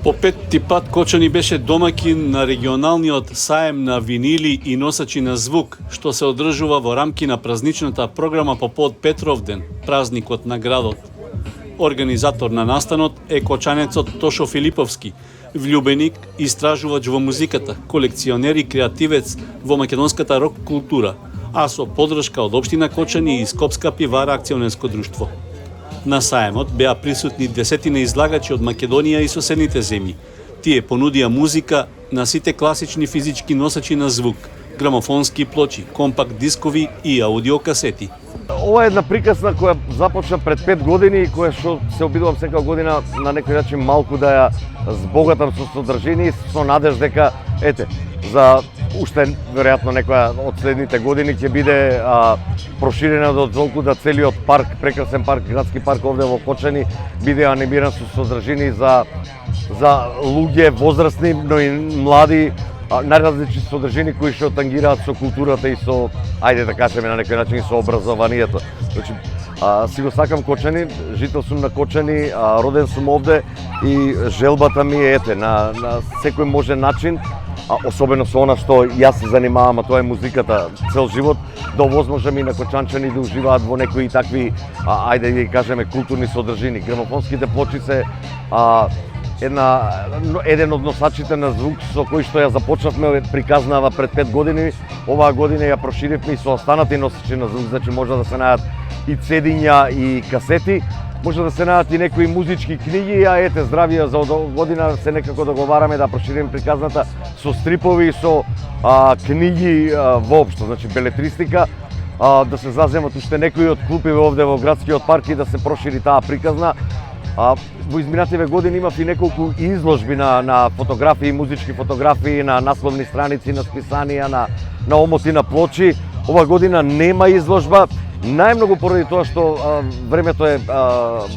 По петти пат Кочани беше домаќин на регионалниот саем на винили и носачи на звук, што се одржува во рамки на празничната програма по повод Петровден, празникот на градот. Организатор на настанот е кочанецот Тошо Филиповски, влюбеник, истражувач во музиката, колекционер и креативец во македонската рок култура, а со поддршка од општина Кочани и Скопска пивара акционерско друштво. На саемот беа присутни десетина излагачи од Македонија и соседните земји. Тие понудија музика на сите класични физички носачи на звук, грамофонски плочи, компакт дискови и аудиокасети. Ова е една приказна која започна пред 5 години и која што се обидувам секоја година на некој начин малку да ја збогатам со содржини и со надеж дека за уште веројатно некоја од следните години ќе биде проширена до толку да целиот парк, прекрасен парк, градски парк овде во Кочани биде анимиран со содржини за луѓе возрастни, но и млади, најразлични содржини кои што тангираат со културата и со, ајде да кажеме на некој начин, со образованието. Значи, си го сакам Кочани, жител сум на Кочани, роден сум овде и желбата ми е на секој можен начин, особено со она што јас се занимавам, а тоа е музиката цел живот, да овозможам и на кочанчани да уживаат во некои такви, ајде да кажеме, културни содржини. Грамофонските плочи се еден од носачите на звук со кој што ја започнавме приказнава пред 5 години. Оваа година ја проширивме и со останати носачи на звук, значи може да се најдат и цедиња и касети, може да се најдат и некои музички книги, а здравија за година се некако договараме да прошириме приказната со стрипови, со книги воопшто, значи белетристика, да се заземат уште некои од клупи овде во градскиот парк и да се прошири таа приказна. Во изминативе години имав и неколку изложби на фотографии, музички фотографии, на насловни страници, на списанија, на омоти на плочи. Ова година нема изложба, најмногу поради тоа што времето е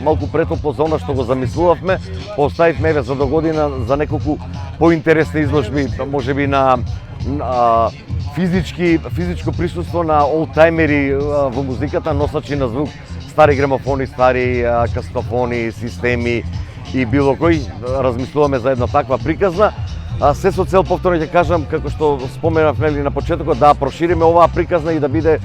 малку претопло за она што го замислувавме, поставивме еве за до година за неколку поинтересни изложби, можеби на физичко присуство на олдтаймери во музиката, носачи на звук, стари грамофони, стари касетофони, системи и било кој. Размислуваме за една таква приказна. Се со цел, повторно ќе кажам, како што споменав на почетокот, да прошириме оваа приказна и да биде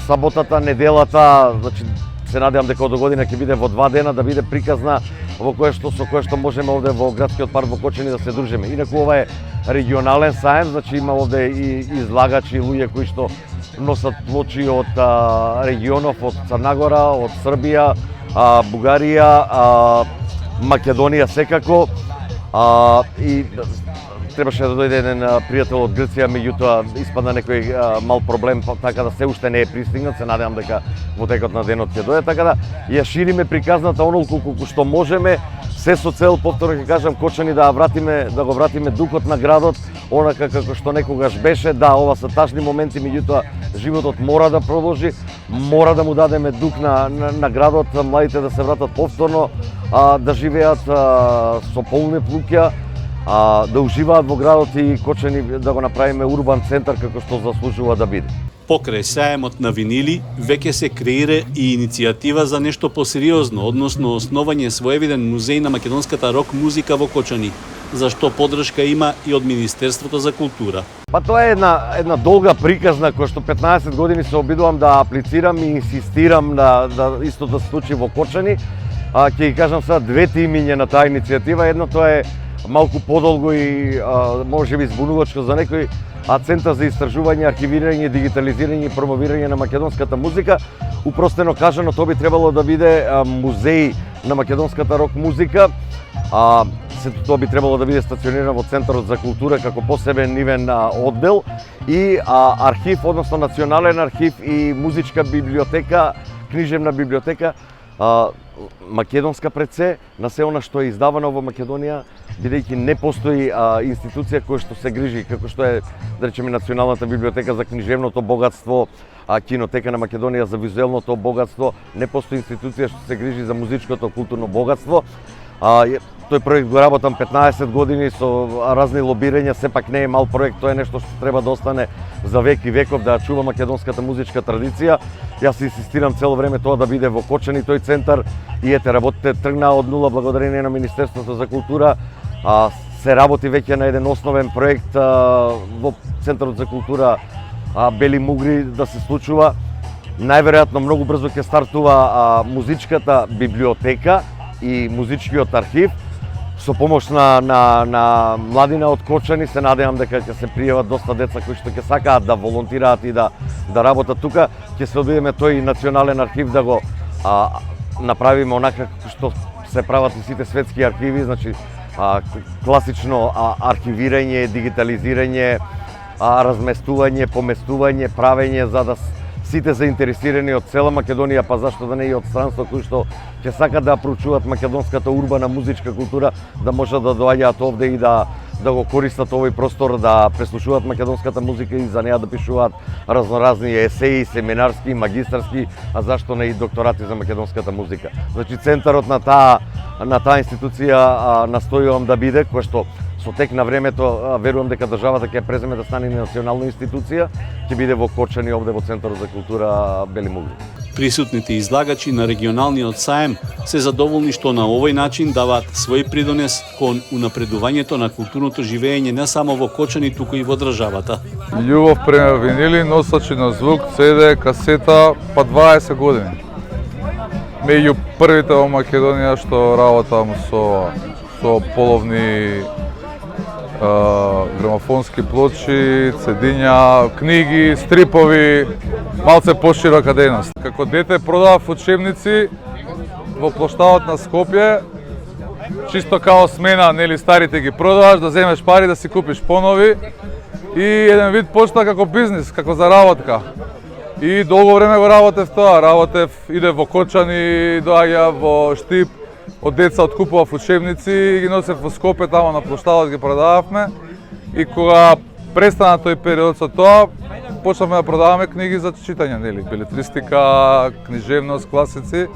саботата, неделата, значи се надевам дека до година ќе биде во 2 дена, да биде приказна со која што можеме овде во градскиот парк во Кочани да се дружиме. Инаку ова е регионален саем, значи има овде и излагачи, луѓе кои што носат плочи од регионов, од Црнагора, од Србија, Бугарија, Македонија секако. И требаше да дојде еден пријател од Грција, меѓутоа испадна некој мал проблем, така да се уште не е пристигнат, се надевам дека во текот на денот ќе дојде, така да ја шириме приказната онолку колку што можеме, се со цел, повторно ќе кажам, Кочани да го вратиме духот на градот, онака како што некогаш беше. Да, ова се тажни моменти, меѓутоа животот мора да продолжи, мора да му дадеме дух на градот, младите да се вратат повторно, да живеат со полни плуќа, да уживаат во градот и Кочани да го направиме урбан центар како што заслужува да биде. Покрај саемот на винили, веќе се креира и иницијатива за нешто посериозно, односно основање своевиден музеј на македонската рок музика во Кочани, за што поддршка има и од Министерството за култура. Тоа е една долга приказна која што 15 години се обидувам да аплицирам и инсистирам да исто да се случи во Кочани. Ќе ги кажам сега двете имиња на таа иницијатива. Едното е малку подолго и можеби збунувачко за некој, Центар за истражување, архивирање, дигитализирање и промовирање на македонската музика. Упростено кажано, тоа би требало да биде музеј на македонската рок музика. Сето тоа би требало да биде стационирано во Центарот за култура како посебен нивен оддел и архив, односно национален архив и музичка библиотека, книжевна библиотека, македонска пред се, на се она што е издавано во Македонија, бидејќи не постои институција која што се грижи, како што е, да речеме, Националната библиотека за книжевното богатство, Кинотека на Македонија за визуелното богатство, не постои институција што се грижи за музичкото културно богатство. Тој проект го работам 15 години со разни лобирања, сепак не е мал проект, тоа е нешто што треба да остане за век и веков, да чува македонската музичка традиција. Јас инсистирам цело време тоа да биде во Кочани тој центар и работите тргнаа од нула благодарение на Министерството за култура. се работи веќе на еден основен проект во Центарот за култура Бели Мугри да се случува. Најверојатно многу брзо ќе стартува музичката библиотека и музичкиот архив. Со помош на младина од Кочани се надевам дека ќе се пријават доста деца кои што ќе сакаат да волонтираат и да работат тука. Ќе се обидеме тој национален архив да го направиме онака како што се прават и сите светски архиви, значи класично архивирање, дигитализирање, разместување, поместување, правење за да сите заинтересирани од цела Македонија, па зашто да не и од странство кои што ќе сакат да проучуваат македонската урбана музичка култура, да можат да доаѓаат овде и да го користат овој простор, да преслушуваат македонската музика и за неа да пишуваат разноразни есеи, семинарски, магистарски, а зашто не и докторати за македонската музика. Значи центарот на таа институција настојувам да биде, која што со тек на времето верувам дека државата ќе преземе да стане национална институција, ќе биде во Кочани овде во Центарот за култура Бели Мугри. Присутните излагачи на регионалниот саем се задоволни што на овој начин даваат свој придонес кон унапредувањето на културното живење не само во Кочани, туку и во државата. Љубов према винили, носачи на звук, CD, касета, па 20 години. Меѓу првите во Македонија што работам со половни грамофонски плочи, цедиња, книги, стрипови, малце поширока дејност. Како дете продавав учебници во плоштадот на Скопје, чисто као смена, нели старите ги продаваш, да земеш пари да си купиш понови и еден вид почна како бизнис, како заработка. И долго време го работев тоа, иде во Кочани, доаѓа во Штип, од деца откупував учебници и ги носев во Скопје, тамо на плоштадот ги продававме. И кога престана тој период со тоа, почнавме да продаваме книги за читање, нели, белетристика, книжевност, класици.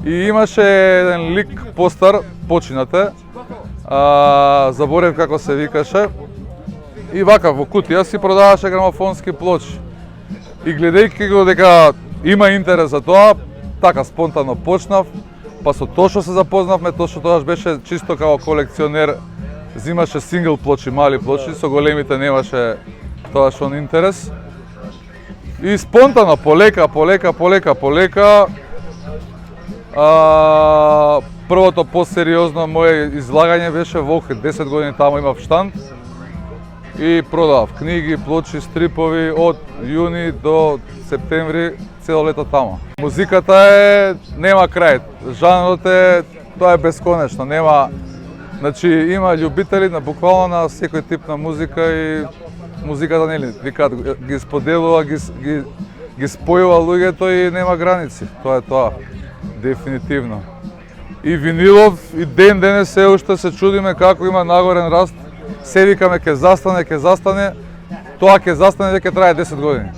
И имаше еден лик постар, починате, заборев како се викаше. И вака во кутија си продаваше грамофонски плочи. И гледајќи го дека има интерес за тоа, така спонтано почнав. Па со Тошо се запознавме, Тошо тогаш беше чисто како колекционер, зимаше сингл плочи, мали плочи, со големите немаше тогаш он интерес. И спонтано, полека, првото посериозно мое излагање беше во Охрид, 10 години таму имав штанд и продавав книги, плочи, стрипови од јуни до септември, цело лето тамо. Музиката нема крај, жанрот тоа е бесконечно, нема, значи има љубители на буквално на секој тип на музика и музиката нели викаат ги споделува, ги спојува луѓето и нема граници. Тоа е тоа, дефинитивно. И винилов и ден денес се уште се чудиме како има нагорен раст. Се викаме ќе застане, тоа ќе застане дека трае 10 години.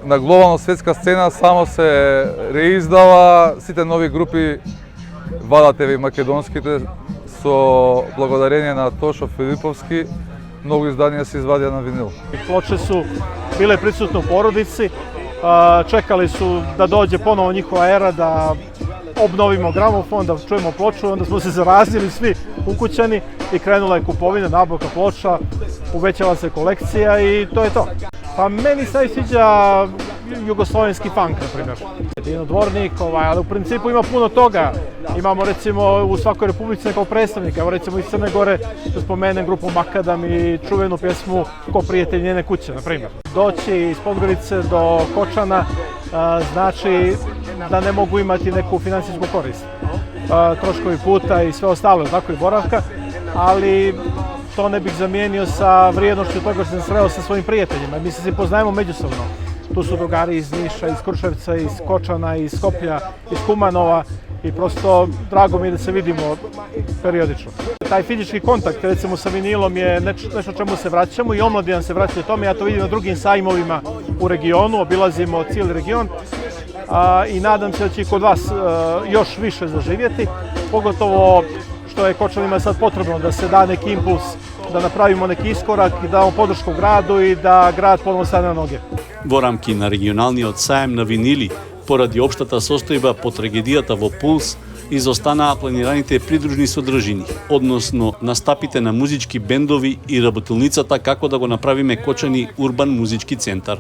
На глобална светска сцена само се реиздава, сите нови групи вадат и македонските со благодарение на Тошо Филиповски, многу изданија се извадија на винил. Плоче su bile prisutne u porodici, čekali su da dođe ponovo njihova era, da obnovimo gramofon, da čujemo ploču, onda smo se zarazili svi ukućani i krenula je kupovina, nabavka ploča, uvećala se kolekcija i to je to. Pa meni se sviđa jugoslovenski funk, na primjer. Dinodvornik, ali u principu ima puno toga. Imamo recimo u svakoj republici nekog predstavnika, evo recimo iz Crne Gore, da spomenem grupu Makadam i čuvenu pjesmu Ko prijatelj njene kuće, na primjer. Doći iz Podgorice do Kočana znači da ne mogu imati neku financijsku korist. Troškovi puta i sve ostalo, tako i boravka, ali to ne bih zamijenio sa vrijednošću toga što sam sreo sa svojim prijateljima. Mi se poznajemo međusobno. Tu su drugari iz Niša, iz Kruševca, iz Kočana, iz Skoplja, iz Kumanova i prosto drago mi je da se vidimo periodično. Taj fizički kontakt recimo sa vinilom je nešto čemu se vraćamo i omladina se vraća tome. Ja to vidim na drugim sajmovima u regionu, obilazimo cijeli region i nadam se da će i kod vas još više zaživjeti, pogotovo što je Kočanima sad potrebno da se da neki impuls, da napravimo neki iskorak i damo podršku gradu i da grad ponovo stane na noge. Во рамки на регионалниот саем на винили, поради општата состојба по трагедијата во Пулс, изостанаа планираните придружни содржини, односно настапите на музички бендови и работилницата како да го направиме Кочани урбан музички центар.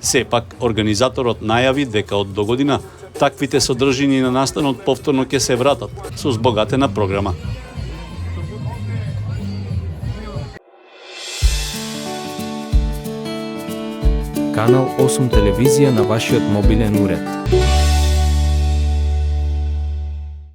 Сепак, организаторот најави дека од догодина таквите содржини на настанот повторно ќе се вратат со збогатена програма. Канал 8 телевизија на вашиот мобилен уред.